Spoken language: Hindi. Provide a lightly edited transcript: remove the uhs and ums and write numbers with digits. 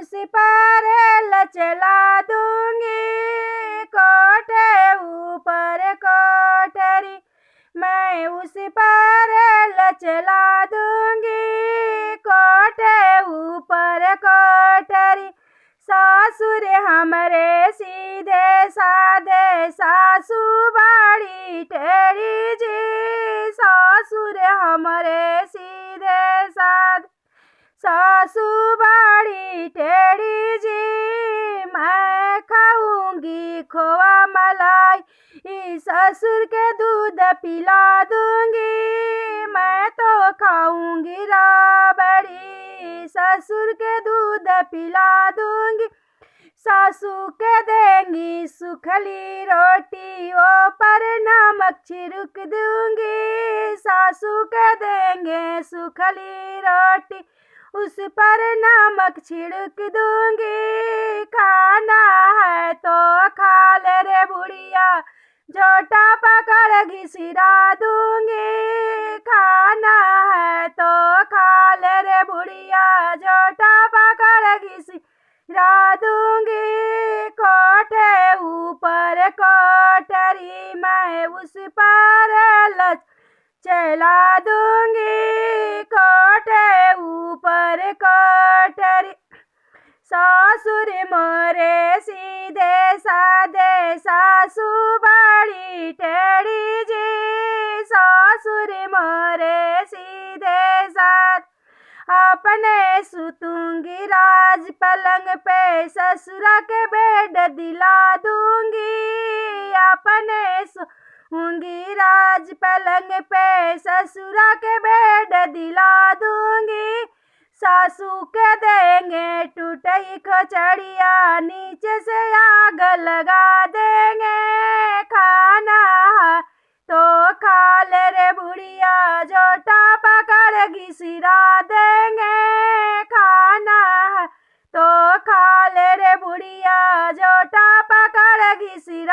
उस पर लचला दूंगी कोठे ऊपर कोठरी, मैं उस पर लचला दूंगी कोठे ऊपर कोठरी। सासुर हमरे सीधे साधे सासू बाड़ी टेढ़ी जी, सासुर हमरे सीधे साधे सासू बाड़ी टेढ़ी जी। मैं खाऊंगी खोआ मलाई ससुर के दूध पिला दूंगी, मैं तो खाऊंगी राबड़ी ससुर के दूध पिला दूंगी। सासू के देंगी सूखली रोटी ओ पर नमक छिड़क दूंगी, सासू के देंगे सूखली रोटी उस पर नमक छिड़क दूंगी। खाना है तो खा ले रे बुढ़िया, जोटा पकड़ घिसिरा दूंगी। खाना है तो खा ले रे बुढ़िया, जोटा पकड़ घिसिरा दूंगी। कोठे ऊपर कोठरी, मैं उस पर लच चला दूंगी कोठे ऊपर कोठरी। सासुर मोरे सीधे साधे सासू बाड़ी टेढ़ी जी, सासुर मोरे सीधे साधे अपने सुतूंगी राज पलंग पे ससुरा के बेड दिला दूंगी, अपने सुतूंगी राज पलंग पे ससुरा के बेड दिला दूंगी। सासू के देंगे टूटी खचड़िया, नीचे से आग लगा देंगे। खाना है तो खा ले रे बुढ़िया, जोटा पकड़ घिसिरा देंगे। खाना है तो खा ले रे बुढ़िया, जोटा पकड़ घिसिरा